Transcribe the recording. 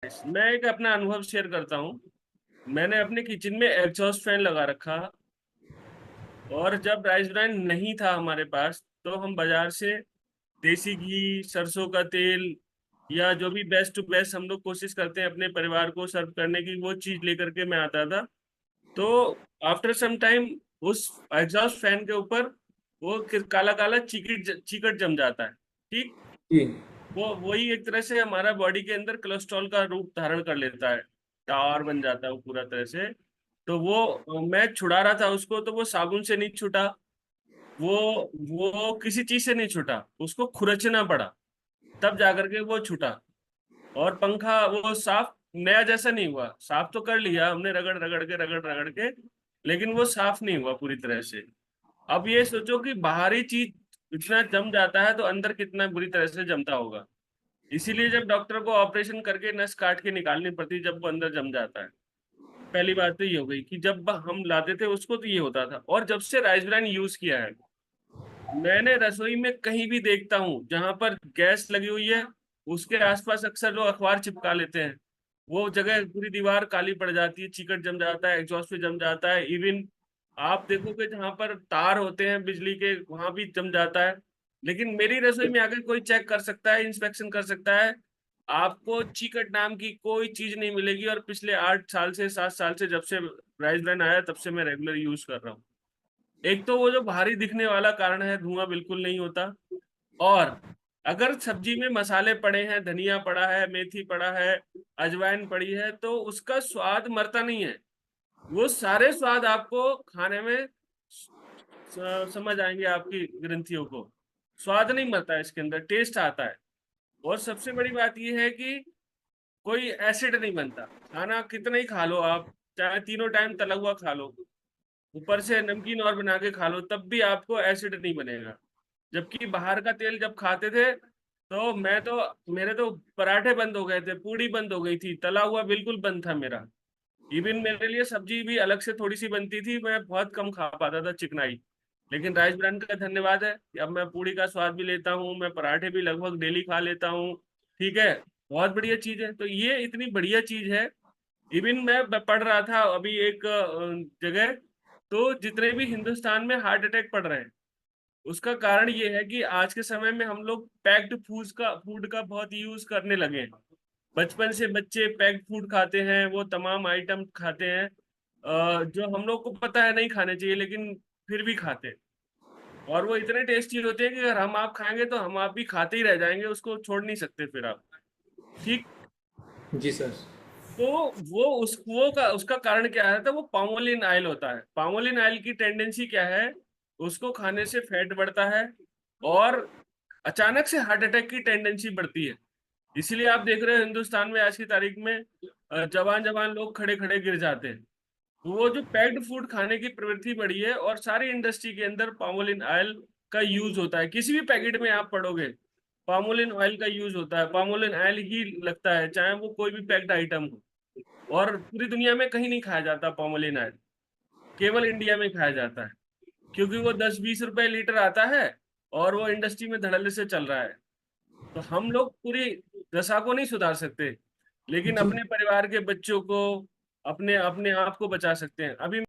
मैं एक अपना अनुभव शेयर करता हूँ। मैंने अपने किचन में एग्जॉस्ट फैन लगा रखा, और जब राइस ब्रान नहीं था हमारे पास, तो हम बाजार से देसी घी, सरसों का तेल, या जो भी बेस्ट टू बेस्ट हम लोग कोशिश करते हैं अपने परिवार को सर्व करने की, वो चीज लेकर के मैं आता था। तो आफ्टर सम टाइम उस एग्जॉस्ट फैन के ऊपर वो काला काला चिकट चिकट जम जाता है। ठीक। जी। वो वही एक तरह से हमारा बॉडी के अंदर कोलेस्ट्रॉल का रूप धारण कर लेता है, टार बन जाता है वो पूरा तरह से। तो वो मैं छुड़ा रहा था उसको, तो वो साबुन से नहीं छूटा, वो वो किसी चीज से नहीं छूटा, उसको खुरचना पड़ा, तब जाकर के वो छूटा। और पंखा वो साफ नया जैसा नहीं हुआ, साफ तो कर लिया हमने रगड़ रगड़ के, लेकिन वो साफ नहीं हुआ पूरी तरह से। अब ये सोचो कि बाहरी चीज इतना जम जाता है तो अंदर कितना बुरी तरह से जमता होगा। इसीलिए जब डॉक्टर को ऑपरेशन करके नस काट के निकालनी पड़ती जब वो अंदर जम जाता है। पहली बात तो ये हो गई कि जब हम लाते थे उसको तो ये होता था। और जब से राइस ब्रान यूज किया है, मैंने रसोई में कहीं भी देखता हूँ जहां पर गैस लगी हुई है, उसके आसपास अक्सर लोग अखबार चिपका लेते हैं। वो जगह पूरी दीवार काली पड़ जाती है, चिकट जम जाता है, एग्जॉस्ट पे जम जाता है। इवन आप देखोगे जहां पर तार होते हैं बिजली के, वहां भी जम जाता है। लेकिन मेरी रसोई में आकर कोई चेक कर सकता है, इंस्पेक्शन कर सकता है, आपको चिकट नाम की कोई चीज नहीं मिलेगी। और पिछले 8 साल से 7 साल से जब से राइस ब्रान आया, तब से मैं रेगुलर यूज कर रहा हूँ। एक तो वो जो भारी दिखने वाला कारण है, धुआं बिल्कुल नहीं होता। और अगर सब्जी में मसाले पड़े हैं, धनिया पड़ा है, मेथी पड़ा है, अजवाइन पड़ी है, तो उसका स्वाद मरता नहीं है। वो सारे स्वाद आपको खाने में समझ आएंगे, आपकी ग्रंथियों को। स्वाद नहीं मरता है, इसके अंदर टेस्ट आता है। और सबसे बड़ी बात यह है कि कोई एसिड नहीं बनता। खाना कितना ही खा लो आप, चाहे तीनों टाइम तला हुआ खा लो, ऊपर से नमकीन और बना के खा लो, तब भी आपको एसिड नहीं बनेगा। जबकि बाहर का तेल जब खाते थे, तो मेरे तो पराठे बंद हो गए थे, पूड़ी बंद हो गई थी, तला हुआ बिल्कुल बंद था मेरा। इवन मेरे लिए सब्जी भी अलग से थोड़ी सी बनती थी, मैं बहुत कम खा पाता था चिकनाई। लेकिन राइस ब्रांड का धन्यवाद है कि अब मैं पूड़ी का स्वाद भी लेता हूँ, मैं पराठे भी लगभग डेली खा लेता हूँ। ठीक है। बहुत बढ़िया चीज है, तो ये इतनी बढ़िया चीज है। इवन मैं पढ़ रहा था अभी एक जगह, तो जितने भी हिंदुस्तान में हार्ट अटैक पड़ रहे हैं, उसका कारण ये है कि आज के समय में हम लोग पैक्ड फूड का बहुत यूज करने लगे हैं। बचपन से बच्चे पैक्ड फूड खाते हैं, वो तमाम आइटम खाते हैं जो हम लोग को पता है नहीं खाने चाहिए, लेकिन फिर भी खाते हैं। और वो इतने टेस्टी होते हैं कि अगर हम आप खाएंगे तो हम आप भी खाते ही रह जाएंगे, उसको छोड़ नहीं सकते फिर आप। ठीक। जी सर। तो वो उसका कारण क्या है, तो वो पामोलिन ऑयल होता है। पामोलिन ऑयल की टेंडेंसी क्या है, उसको खाने से फैट बढ़ता है, और अचानक से हार्ट अटैक की टेंडेंसी बढ़ती है। इसीलिए आप देख रहे हो हिंदुस्तान में आज की तारीख में जवान जवान लोग खड़े खड़े गिर जाते हैं। तो वो जो पैक्ड फूड खाने की प्रवृत्ति बढ़ी है, और सारी इंडस्ट्री के अंदर पामोलिन ऑयल का यूज होता है। किसी भी पैकेट में आप पढ़ोगे पामोलिन ऑयल का यूज होता है, पामोलिन ऑयल ही लगता है, चाहे वो कोई भी पैक्ड आइटम हो। और पूरी दुनिया में कहीं नहीं खाया जाता पामोलिन ऑयल, केवल इंडिया में खाया जाता है। क्योंकि वो 10-20 रुपए लीटर आता है, और वो इंडस्ट्री में धड़ल्ले से चल रहा है। तो हम लोग पूरी दशा को नहीं सुधार सकते, लेकिन जी। अपने परिवार के बच्चों को, अपने अपने आप को बचा सकते हैं। अभी